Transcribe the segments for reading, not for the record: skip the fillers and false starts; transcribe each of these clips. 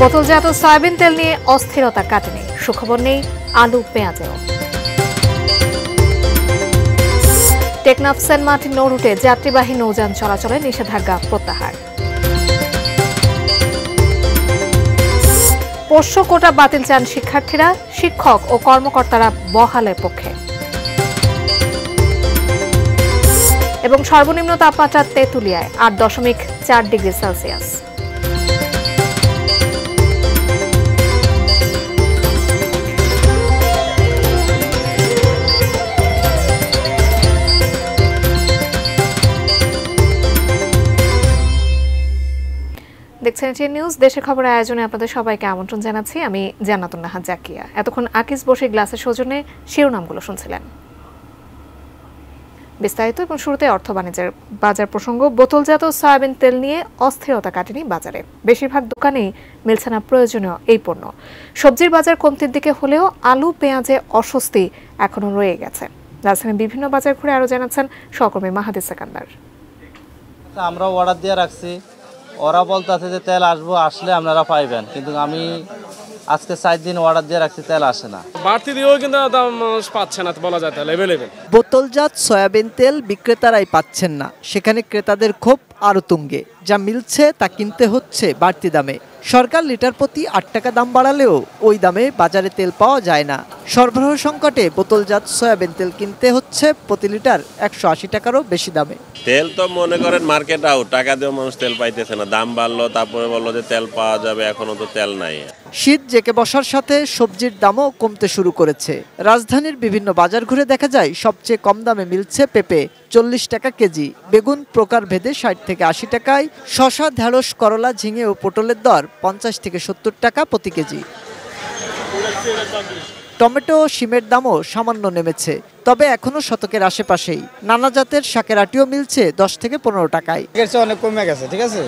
বোতলজাত সয়াবিন তেল নিয়ে অস্থিরতা কাটেনি, সুখবর নেই আলু পেঁয়াজেও। টেকনাফ সেন্ট মার্টিন নৌ রুটে যাত্রীবাহী নৌযান চলাচলে নিষেধাজ্ঞা প্রত্যাহার। পোষ্য কোটা বাতিল চান শিক্ষার্থীরা, শিক্ষক ও কর্মকর্তারা বহালের পক্ষে। এবং সর্বনিম্ন তাপমাত্রা তেঁতুলিয়ায় ৮.৪ ডিগ্রি সেলসিয়াস। দেখছেন এটিএন নিউজ। দেশের খবরের আয়োজনে আপনাদের সবাইকে আমন্ত্রণ জানাচ্ছি। আমি জান্নাতুন নাহার জাকিয়া। এতক্ষণ আকিস বসে গ্লাসের সৌজন্যে শিরোনামগুলো শুনছিলেন। বিস্তারিত এবং শুরুতে অর্থ বাণিজ্যের বাজার প্রসঙ্গ। বোতলজাত সয়াবিন তেল নিয়ে অস্থিরতা কাটেনি বাজারে। বেশিরভাগ দোকানেই মিলছে না প্রয়োজনীয় এই পণ্য। সবজির বাজার কমতির দিকে হলেও আলু পেঁয়াজে অস্বস্তি এখনো রয়ে গেছে। রাজধানীর বিভিন্ন বাজার ঘুরে আরো জানাচ্ছেন সহকর্মী মাহাদি সেকান্দার। আমরা অর্ডার দিয়ে রাখছি, ওরা বলতেছে যে তেল আসলে আপনারা পাইবেন, কিন্তু আমি আজকে 4 দিন অর্ডার দিয়ে রাখছি, তেল আসে না। বাড়তি দিয়েও কিন্তু দাম পাচ্ছে না, বলা যায় তেল অ্যাভেলেবেল। বোতলজাত সয়াবিন তেল বিক্রেতারাই পাচ্ছেন না, সেখানে ক্রেতাদের ক্ষোভ আরও তুঙ্গে। যা মিলছে তা কিনতে হচ্ছে বাড়তি দামে। সরকার লিটার প্রতি 8 টাকা দাম বাড়ালেও ওই দামে বাজারে তেল পাওয়া যায় না। সরবরাহ সংকটে বোতলজাত সয়াবিন তেল কিনতে হচ্ছে প্রতি লিটার 180 টাকারও বেশি দামে। তেল তো মনে করেন মার্কেট আউট, টাকা দিয়েও মানুষ তেল পাইতেছে না। দাম বাড়লো, তারপরে বললো যে তেল পাওয়া যাবে, এখনো তো তেল নাই। শীত জেকে বসার সাথে সবজির দামও কমতে শুরু করেছে। রাজধানীর বিভিন্ন বাজার ঘুরে দেখা যায় সবচেয়ে কম দামে মিলছে পেঁপে 40 টাকা কেজি, বেগুন প্রকার ভেদে 60 থেকে 80 টাকায়, শসা, ঢেঁড়স, করলা, ঝিঙে ও পটলের দর 50 থেকে 70 টাকা প্রতি কেজি। টমেটো ও শিমের দামও সামান্য নেমেছে, তবে এখনো শতকের আশেপাশেই। নানা জাতের শাকের আটিও মিলছে 10 থেকে 15 টাকায়। অনেক কমে গেছে, ঠিক আছে,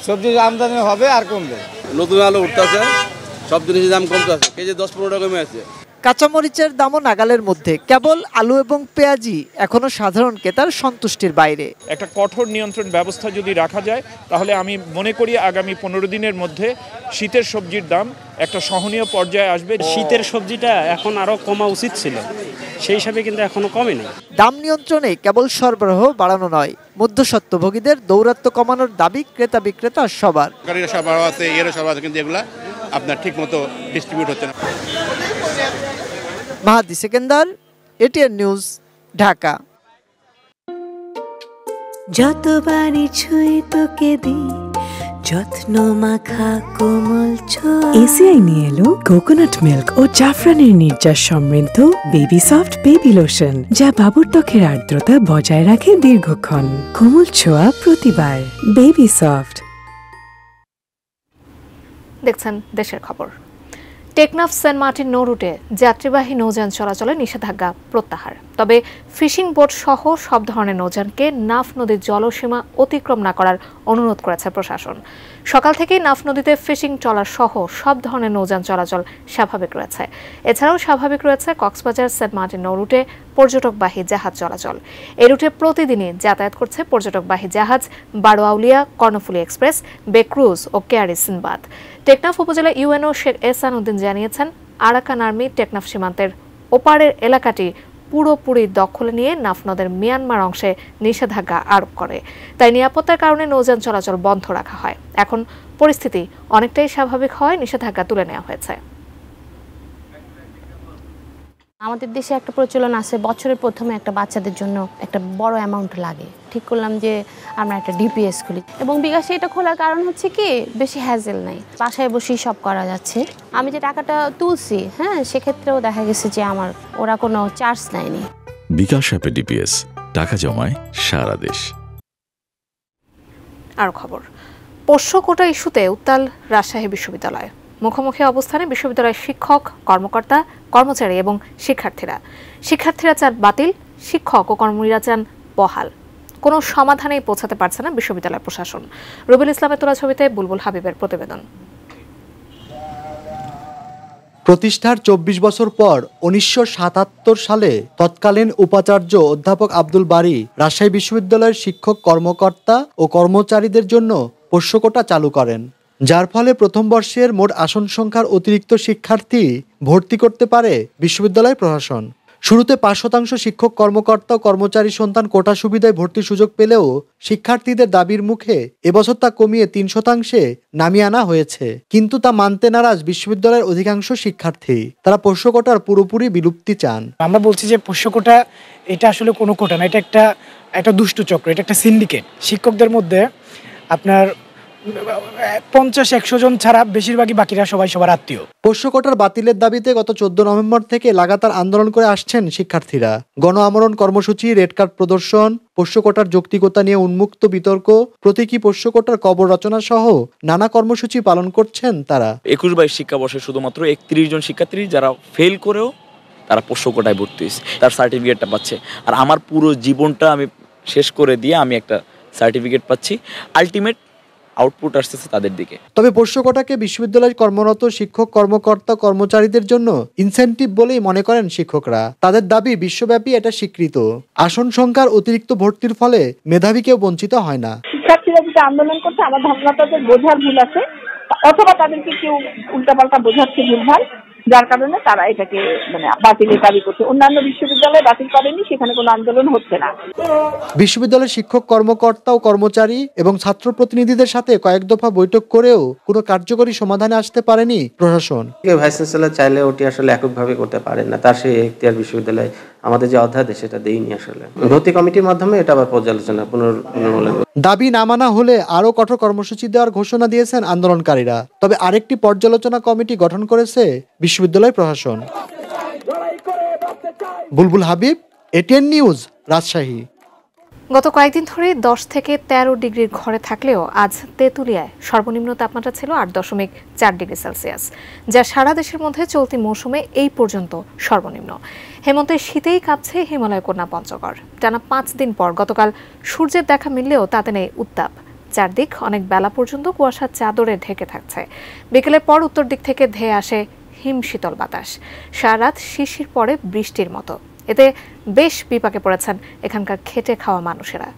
সবজির আমদানি হবে আর কমবে। নতুন আলু উঠতেছে, সব জিনিসের দাম কমতে আছে, কেজি 10-15 টাকা কমে আছে। কাঁচামরিচের দামও নাগালের মধ্যে, কেবল আলু এবং পেঁয়াজই এখনো সাধারণ ক্রেতার সন্তুষ্টির বাইরে। একটা কঠোর নিয়ন্ত্রণ ব্যবস্থা যদি রাখা যায়, তাহলে আমি মনে করি আগামী 15 দিনের মধ্যে শীতের সবজির দাম একটা সহনীয় পর্যায়ে আসবে। শীতের সবজিটা এখন আরো কমা উচিত ছিল, সেই হিসাবে কিন্তু এখনো কমেনি। দাম নিয়ন্ত্রণে কেবল সরবরাহ বাড়ানো নয়, মধ্যস্বত্বভোগীদের দৌরাত্ম্য কমানোর দাবি ক্রেতা বিক্রেতা সবার। সরবরাহ আছে, এর সরবরাহ আছে, কিন্তু এগুলা আপনার ঠিক মতো ডিস্ট্রিবিউট হচ্ছে না। মাহাদি সেকেন্দার, এটিএন নিউজ, ঢাকা। যতবারই ছুঁই তোকে দিই যত্ন মাখা কোমল ছোঁয়া। এসিআই নিয়ে এলো কোকোনাট মিল্ক ও জাফরানের নির্যাস সমৃদ্ধ বেবি সফট বেবি লোশন, যা বাবুর ত্বকের আর্দ্রতা বজায় রাখে দীর্ঘক্ষণ। কোমল ছোঁয়া প্রতিবার, বেবি সফট। দেখছেন দেশের খবর। টেকনাফ সেন্ট মার্টিন নৌ রুটে যাত্রীবাহী নৌযান চলাচলে নিষেধাজ্ঞা প্রত্যাহার। তবে ফিশিং বোট সহ সব ধরনের নৌযানকে নাফ নদীর জলসীমা অতিক্রম না করার অনুরোধ করেছে প্রশাসন। সকাল থেকেই নাফ নদীতে ফিশিং ট্রলার সহ সব ধরনের নৌযান চলাচল স্বাভাবিক রয়েছে। এছাড়াও স্বাভাবিক রয়েছে কক্সবাজার সেন্ট মার্টিন নৌ রুটে পর্যটকবাহী জাহাজ চলাচল। এই রুটে প্রতিদিনই যাতায়াত করছে পর্যটকবাহী জাহাজ বারোয়াউলিয়া, কর্ণফুলী এক্সপ্রেস, বেক্রুজ ও কেয়ারি সিনবাদ। টেকনাফ উপজেলা ইউএনও শেখ এহসান উদ্দিন জানিয়েছেন, আরাকান আর্মি টেকনাফ সীমান্তের ওপারের এলাকাটি পুরোপুরি দখলে নিয়ে নাফ নদের মিয়ানমার অংশে নিষেধাজ্ঞা আরোপ করে। তাই নিরাপত্তার কারণে নৌযান চলাচল বন্ধ রাখা হয়। এখন পরিস্থিতি অনেকটাই স্বাভাবিক হয়, নিষেধাজ্ঞা তুলে নেওয়া হয়েছে। আমাদের দেশে একটা প্রচলন আছে, বছরের প্রথমে একটা বাচ্চাদের জন্য একটা বড় অ্যামাউন্ট লাগে। ঠিক করলাম যে আমরা একটা ডিপিএস খুলি, এবং বিকাশে এটা খোলার কারণ হচ্ছে কি, বেশি হ্যাজেল নাই, বাসায় বসেই সব করা যাচ্ছে। আমি যে টাকাটা তুলছি, সেক্ষেত্রেও দেখা গেছে যে আমার ওরা কোনো চার্জ নেয়নি। বিকাশ অ্যাপে ডিপিএস, টাকা জমায় সারা দেশ। আর খবর, পোষ্য কোটা ইস্যুতে উত্তাল রাজশাহী বিশ্ববিদ্যালয়। মুখোমুখি অবস্থানে বিশ্ববিদ্যালয়ের শিক্ষক, কর্মকর্তা, কর্মচারী এবং শিক্ষার্থীরা চান বাতিল, শিক্ষক ও কর্মীরা চান বহাল। কোনো সমাধানেই পৌঁছাতে পারছে না বিশ্ববিদ্যালয় প্রশাসন। রুবেল ইসলামের তোলা ছবিতে বুলবুল হাবিবের প্রতিবেদন। প্রতিষ্ঠার 24 বছর পর 1977 সালে তৎকালীন উপাচার্য অধ্যাপক আব্দুল বারী রাজশাহী বিশ্ববিদ্যালয়ের শিক্ষক, কর্মকর্তা ও কর্মচারীদের জন্য পোষ্য কোটা চালু করেন। যার ফলে প্রথম বর্ষের মোট আসন সংখ্যার অতিরিক্ত শিক্ষার্থী ভর্তি করতে পারে বিশ্ববিদ্যালয় প্রশাসন। শুরুতে ৫% শিক্ষক কর্মকর্তা ও কর্মচারী সন্তান কোটা সুবিধায় ভর্তির সুযোগ পেলেও শিক্ষার্থীদের দাবির মুখে এবছর তা কমিয়ে ৩% নামিয়ে আনা হয়েছে। কিন্তু তা মানতে নারাজ বিশ্ববিদ্যালয়ের অধিকাংশ শিক্ষার্থী। তারা পোষ্য কোটার পুরোপুরি বিলুপ্তি চান। আমরা বলছি যে পোষ্য কোটা এটা আসলে কোনো কোটা না, এটা একটা দুষ্ট চক্র, এটা একটা সিন্ডিকেট। শিক্ষকদের মধ্যে আপনার ৫০-১০০ জন ছাড়া বেশিরভাগই বাকিরা সবাই সবার আত্মীয়। পোষ্য কোটার বাতিলের দাবিতে গত 14 নভেম্বর থেকে লাগাতার আন্দোলন করে আসছেন শিক্ষার্থীরা। গণ আমরণ কর্মসূচি, রেড কার্ড প্রদর্শন, পোষ্য কোটার যৌক্তিকতা নিয়ে উন্মুক্ত বিতর্ক, প্রতীকী পোষ্য কোটার কবর রচনা সহ নানা কর্মসূচি পালন করছেন তারা। ২১-২২ শিক্ষাবর্ষে শুধুমাত্র ৩১ জন শিক্ষার্থী যারা ফেল করেও তারা পোষ্য কোটায় ভর্তি হয়েছে, তার সার্টিফিকেটটা পাচ্ছে। আর আমার পুরো জীবনটা আমি শেষ করে দিয়ে আমি একটা সার্টিফিকেট পাচ্ছি। আলটিমেট আউটপুট আসতেছে তাদের দিকে। তবে পোষ্য কোটাকে বিশ্ববিদ্যালয়ে কর্মরত শিক্ষক কর্মকর্তা কর্মচারীদের জন্য ইনসেনটিভ বলেই মনে করেন শিক্ষকরা। তাদের দাবি বিশ্বব্যাপী এটা স্বীকৃত। আসন সংখ্যার অতিরিক্ত ভর্তির ফলে মেধাবী কেউ বঞ্চিত হয় না। শিক্ষার্থীরা যেটা আন্দোলন করছে, আমার ধারণা তাদের বোঝার ভুল আছে, অথবা তাদেরকে কেউ উল্টাপাল্টা বোঝাচ্ছে ভুলভাল, যার কারণে তারা এটাকে বাতিলের দাবি করছে। অন্যান্য বিশ্ববিদ্যালয় বাতিল করেনি, সেখানে কোনো আন্দোলন হচ্ছে না। বিশ্ববিদ্যালয়ের শিক্ষক কর্মকর্তা ও কর্মচারী এবং ছাত্র প্রতিনিধিদের সাথে কয়েক দফা বৈঠক করেও কোনো কার্যকরী সমাধানে আসতে পারেনি প্রশাসন। ভাইস চ্যান্সেলর চাইলে ওটি আসলে এককভাবে করতে পারেন না, তার সেই এখতিয়ার বিশ্ববিদ্যালয় আমাদের যে অধ্যাদেশ সেটা দেয়নি। আসলে ভর্তি কমিটির মাধ্যমে এটা আবার পর্যালোচনা পুনর্মূল্যায়ন। দাবি না মানা হলে আরো কঠোর কর্মসূচি দেওয়ার ঘোষণা দিয়েছেন আন্দোলনকারীরা। তবে আরেকটি পর্যালোচনা কমিটি গঠন করেছে বিশ্ববিদ্যালয় প্রশাসন। বুলবুল হাবিব, এটিএন নিউজ, রাজশাহী। গত কয়েকদিন ধরে 10 থেকে 13 ডিগ্রির ঘরে থাকলেও আজ তেঁতুলিয়ায় সর্বনিম্ন তাপমাত্রা ছিল 8.4 ডিগ্রি সেলসিয়াস, যা সারা দেশের মধ্যে চলতি মৌসুমে এই পর্যন্ত সর্বনিম্ন। হেমন্তের শীতেই কাঁপছে হিমালয় কন্যা পঞ্চগড়। টানা 5 দিন পর গতকাল সূর্যের দেখা মিললেও তাতে নেই উত্তাপ। চারদিক অনেক বেলা পর্যন্ত কুয়াশার চাদরে ঢেকে থাকছে। বিকেলের পর উত্তর দিক থেকে ধেয়ে আসে হিম শীতল বাতাস। সারা রাত শিশির পড়ে বৃষ্টির মতো। এতে বেশ বিপাকে পড়েছেন এখানকার খেটে খাওয়া মানুষেরা।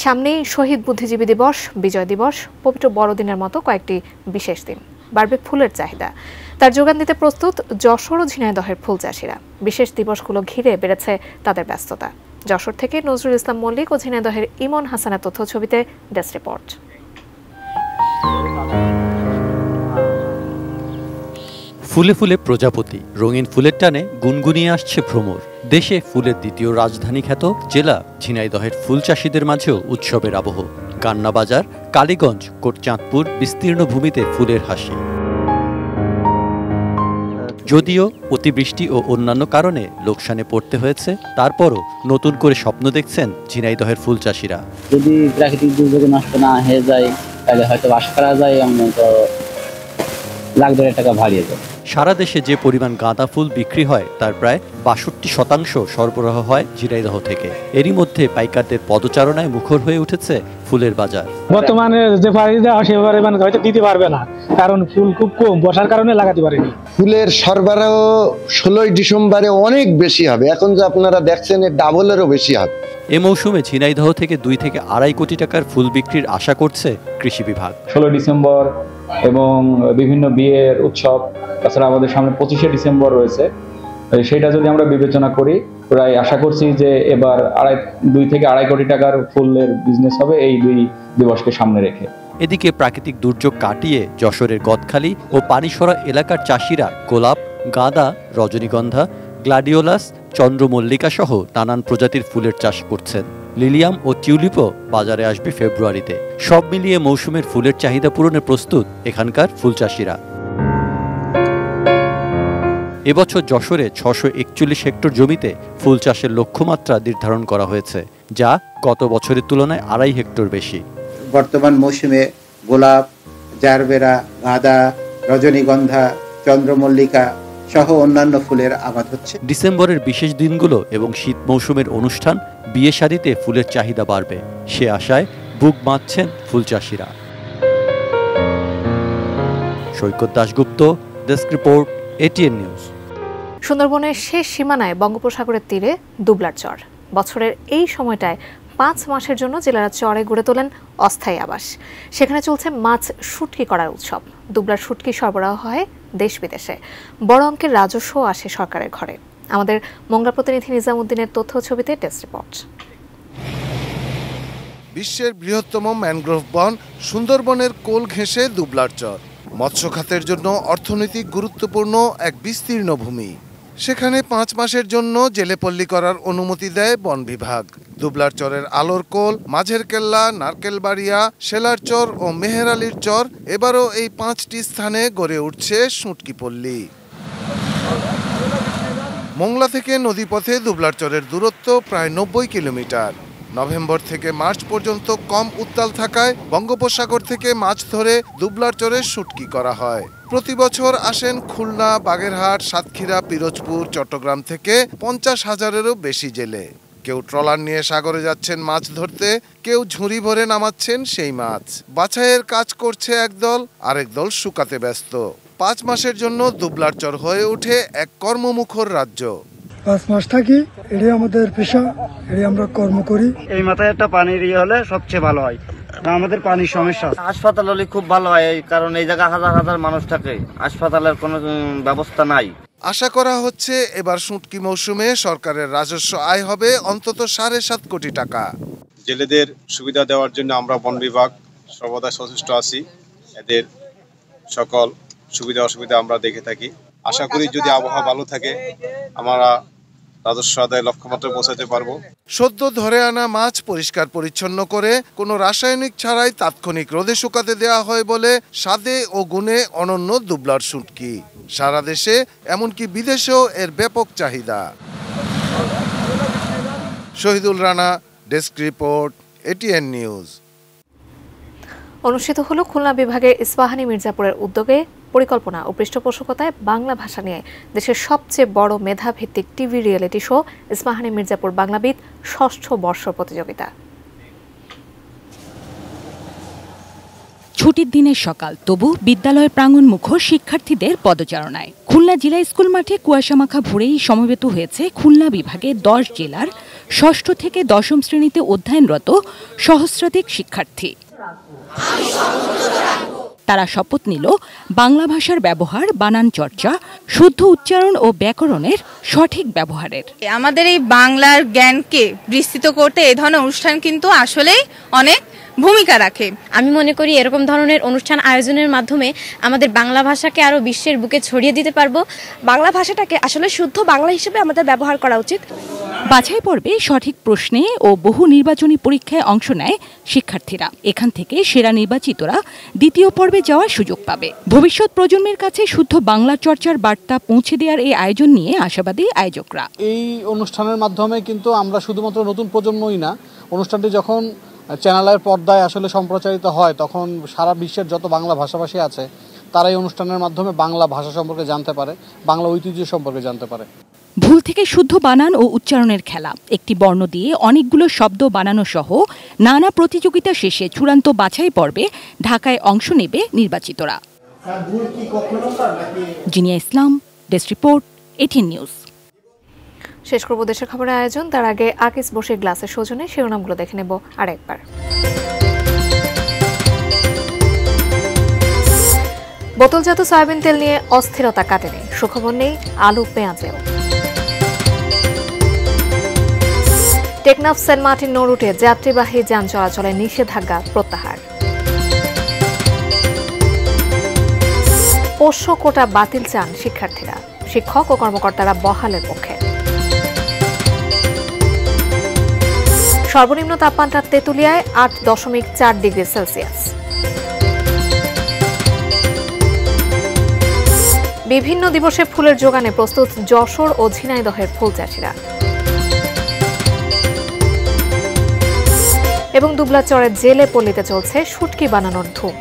সামনেই শহীদ বুদ্ধিজীবী দিবস, বিজয় দিবস, পবিত্র বড়দিনের মতো কয়েকটি বিশেষ দিন। বাড়বে ফুলের চাহিদা। তার যোগান দিতে প্রস্তুত যশোর ও ঝিনাইদহের ফুল চাষিরা। বিশেষ দিবসগুলো ঘিরে বেড়েছে তাদের ব্যস্ততা। যশোর থেকে নজরুল ইসলাম মল্লিক ও ঝিনাইদহের ইমন হাসানের তথ্য ছবিতে ডেস্ক রিপোর্ট। ফুলে ফুলে প্রজাপতি, রঙিন ফুলের টানে গুনগুনিয়ে আসছে ভ্রমর। দেশে ফুলের দ্বিতীয় রাজধানী খ্যাত জেলা ঝিনাইদহের ফুল চাষিদের মাঝেও উৎসবের আবহ। কান্না বাজার, কালীগঞ্জ, কোটচাঁদপুর বিস্তীর্ণ ভূমিতে ফুলের হাসি। যদিও অতিবৃষ্টি ও অন্যান্য কারণে লোকসানে পড়তে হয়েছে, তারপরও নতুন করে স্বপ্ন দেখছেন ঝিনাইদহের ফুল চাষিরা। যদি প্রাকৃতিক দুর্যোগে নষ্ট না হয়ে যায় তাহলে হয়তো বাস করা যায়, তো লাখ দেড় টাকা ভাড়িয়ে যায়। সারা দেশে যে পরিমাণ গাঁদা ফুল বিক্রি হয় তার প্রায় ৬২% সরবরাহ হয় ঝিনাইদহ থেকে। এরই মধ্যে পাইকারদের পদচারণায় মুখর হয়ে উঠেছে ফুলের বাজার। বর্তমানে যে পাড়ি দেওয়া সেভাবে হয়তো দিতে পারবে না, কারণ ফুল খুব কম, বর্ষার কারণে লাগাতে পারেনি। ফুলের সরবরাহ 16 ডিসেম্বরে অনেক বেশি হবে, এখন যে আপনারা দেখছেন এর ডাবলেরও বেশি হবে। এ মৌসুমে ঝিনাইদহ থেকে 2 থেকে 2.5 কোটি টাকার ফুল বিক্রির আশা করছে কৃষি বিভাগ। 16 ডিসেম্বর এবং বিভিন্ন বিয়ের উৎসব, তাছাড়া আমাদের সামনে 25শে ডিসেম্বর রয়েছে, সেটা যদি আমরা বিবেচনা করি প্রায় আশা করছি যে এবার 2 থেকে 2.5 কোটি টাকার ফুলের বিজনেস হবে এই 2 দিবসকে সামনে রেখে। এদিকে প্রাকৃতিক দুর্যোগ কাটিয়ে যশোরের গদখালি ও পানিসরা এলাকার চাষিরা গোলাপ, গাঁদা, রজনীগন্ধা, গ্লাডিওলাস, চন্দ্রমল্লিকা সহ নানান প্রজাতির ফুলের চাষ করছেন। লিলিয়াম ও টিউলিপও বাজারে আসবে ফেব্রুয়ারিতে। সব মিলিয়ে মৌসুমের ফুলের চাহিদা পূরণে প্রস্তুত এখানকার ফুল চাষিরা। এবছর যশোরে 641 হেক্টর জমিতে ফুল চাষের লক্ষ্যমাত্রা নির্ধারণ করা হয়েছে, যা গত বছরের তুলনায় 2.5 হেক্টর বেশি। বর্তমান মৌসুমে গোলাপ, জারবেরা, গাঁদা, রজনীগন্ধা, চন্দ্রমল্লিকা সহ অন্যান্য ফুলের আবাদ হচ্ছে। ডিসেম্বরের বিশেষ দিনগুলো এবং শীত মৌসুমের অনুষ্ঠান, বিয়ে শাদীতে ফুলের চাহিদা বাড়বে, সে আশায় বুক বাঁধছেন ফুল চাষিরা। Saikat Dasgupta, desk report, ATN News. সুন্দরবনের শেষ সীমানায় বঙ্গোপসাগরের তীরে দুবলার চর। বছরের এই সময়টায় 5 মাসের জন্য জেলারা চরে গড়ে তোলেন অস্থায়ী আবাস। সেখানে চলছে মাছ শুটকি করার উৎসব। দুবলার শুটকি সরবরাহ হয় দেশ বিদেশে। বড় অঙ্কের রাজস্ব আসে সরকারের ঘরে। আমাদের মংলা প্রতিনিধি নিজামুদ্দিনের তথ্য ছবিতে টেস্ট রিপোর্ট। বিশ্বের বৃহত্তম ম্যানগ্রোভ বন সুন্দরবনের কোল ঘেঁষে দুবলার চর। মৎস্য খাতের জন্য অর্থনৈতিক গুরুত্বপূর্ণ এক বিস্তীর্ণ ভূমি। সেখানে 5 মাসের জন্য জেলেপল্লী করার অনুমতি দেয় বন বিভাগ। দুবলার চরের আলোর কোল, মাঝের কেল্লা, নারকেলবাড়িয়া, শেলার চর ও মেহের আলীর চর, এবারও এই 5টি স্থানে গড়ে উঠছে শুটকি পল্লী। মংলা থেকে নদীপথে দুবলার চরের দূরত্ব প্রায় 90 কিলোমিটার। নভেম্বর থেকে মার্চ পর্যন্ত কম উত্তাল থাকায় বঙ্গোপসাগর থেকে মাছ ধরে দুবলার চরে শুটকি করা হয়। প্রতি বছর আসেন খুলনা, বাগেরহাট, সাতক্ষীরা, পিরোজপুর, চট্টগ্রাম থেকে 50,000-এরও বেশি জেলে। কেউ ট্রলার নিয়ে সাগরে যাচ্ছেন মাছ ধরতে, কেউ ঝুড়ি ভরে নামাচ্ছেন সেই মাছ। বাছাইয়ের কাজ করছে একদল, আরেক দল শুকাতে ব্যস্ত। 5 মাসের জন্য দুবলার চর হয়ে ওঠে এক কর্মমুখর রাজ্য। 5 মাস থাকি, এটাই আমাদের পেশা, এটাই আমরা কর্ম করি। এই মাথায় একটা পানির হলে সবচেয়ে ভালো হয়। আমাদের পানির সমস্যা, হাসপাতাল হলে খুব ভালো হয়, কারণ এই জায়গায় হাজার হাজার মানুষ থাকে, হাসপাতালের কোনো ব্যবস্থা নাই। আশা করা হচ্ছে এবার শুটকি মৌসুমে সরকারের রাজস্ব আয় হবে অন্তত 7.5 কোটি টাকা। জেলেদের সুবিধা দেওয়ার জন্য আমরা বন বিভাগ সর্বদা সচেষ্ট আছি। এদের সকল সুবিধা অসুবিধা আমরা দেখে থাকি। আশা করি যদি আবহাওয়া ভালো থাকে আমরা রাজস্ব আদায় লক্ষ্যমাত্রায় পৌঁছাতে পারবো। সদ্য ধরে আনা মাছ পরিষ্কার পরিচ্ছন্ন করে কোনো রাসায়নিক ছাড়াই তাৎক্ষণিক রোদে শুকাতে দেওয়া হয় বলে স্বাদে ও গুণে অনন্য দুবলার শুটকি। সারা দেশে এমনকি বিদেশেও এর ব্যাপক চাহিদা। Shahidul Rana, desk report, ATN news. অনুষ্ঠিত হলো খুলনা বিভাগের ইস্পাহানী মির্জাপুরের উদ্যোগে পরিকল্পনা ও পৃষ্ঠপোষকতায় বাংলা ভাষা নিয়ে দেশের সবচেয়ে বড় মেধাভিত্তিক TV reality show Ispahani Mirzapur Banglabid 6ষ্ঠ বর্ষ প্রতিযোগিতা। ছুটির দিনের সকাল, তবু বিদ্যালয়ের প্রাঙ্গণ মুখর শিক্ষার্থীদের পদচারণায় খুলনা জেলা স্কুল মাঠে কুয়াশামাখা ভোরেই সমবেত হয়েছে খুলনা বিভাগে 10 জেলার 6ষ্ঠ থেকে 10ম শ্রেণীতে অধ্যয়নরত সহস্রাধিক শিক্ষার্থী। তারা শপথ নিল বাংলা ভাষার ব্যবহার, বানান চর্চা, শুদ্ধ উচ্চারণ ও ব্যাকরণের সঠিক ব্যবহারের। আমাদের এই বাংলার জ্ঞানকে বিস্তৃত করতে এই ধরনের অনুষ্ঠান কিন্তু আসলেই অনেক ভূমিকা রাখে। আমি মনে করি এরকম ধরনের অনুষ্ঠান আয়োজনের মাধ্যমে আমাদের বাংলা ভাষাকে আরো বিশ্বের বুকে ছড়িয়ে দিতে পারবো। বাংলা ভাষাটাকে আসলে শুদ্ধ বাংলা হিসেবে আমাদের ব্যবহার করা উচিত। বাছাই পর্বে সঠিক প্রশ্নে ও বহু নির্বাচনী পরীক্ষায় অংশ নেয় শিক্ষার্থীরা। এখান থেকে সেরা নির্বাচিতরা দ্বিতীয় পর্বে যাওয়ার সুযোগ পাবে। ভবিষ্যৎ প্রজন্মের কাছে শুদ্ধ বাংলা চর্চার বার্তা পৌঁছে দেওয়ার এই আয়োজন নিয়ে আশাবাদী আয়োজকরা। এই অনুষ্ঠানের মাধ্যমে কিন্তু আমরা শুধুমাত্র নতুন প্রজন্মই না, অনুষ্ঠানটি যখন চ্যানেলের পর্দায় আসলে সম্প্রচারিত হয় তখন সারা বিশ্বের যত বাংলা ভাষাভাষী আছে তারা এই অনুষ্ঠানের মাধ্যমে বাংলা ভাষা সম্পর্কে জানতে পারে, বাংলা ঐতিহ্য সম্পর্কে জানতে পারে। ভুল থেকে শুদ্ধ বানান ও উচ্চারণের খেলা, একটি বর্ণ দিয়ে অনেকগুলো শব্দ বানানো সহ নানা প্রতিযোগিতা শেষে চূড়ান্ত বাছাই পর্বে ঢাকায় অংশ নেবে নির্বাচিতরা। জিনিয়া ইসলাম, ডেস্ক রিপোর্ট, ATN নিউজ। শেষ করব দেশের খবরের আয়োজন। তার আগে আকিস বসে গ্লাসের সৌজন্যে শিরোনামগুলো দেখে নেব আরেকবার। বোতলজাত সয়াবিন তেল নিয়ে অস্থিরতা কাটেনি, সুখবর নেই আলু পেঁয়াজেও। টেকনাফ সেন্ট মার্টিন নৌরুটে যাত্রীবাহী যান চলাচলে নিষেধাজ্ঞা প্রত্যাহার। পোষ্য কোটা বাতিল চান শিক্ষার্থীরা, শিক্ষক ও কর্মকর্তারা বহালের পক্ষে। সর্বনিম্ন তাপমাত্রা তেঁতুলিয়ায় 8.4 ডিগ্রি সেলসিয়াস। বিভিন্ন দিবসে ফুলের যোগানে প্রস্তুত যশোর ও ঝিনাইদহের ফুল চাষিরা। এবং দুবলাচরের জেলে পল্লীতে চলছে শুটকি বানানোর ধুম।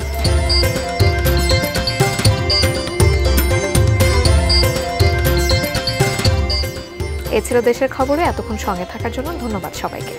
এ ছিল দেশের খবরে। এতক্ষণ সঙ্গে থাকার জন্য ধন্যবাদ সবাইকে।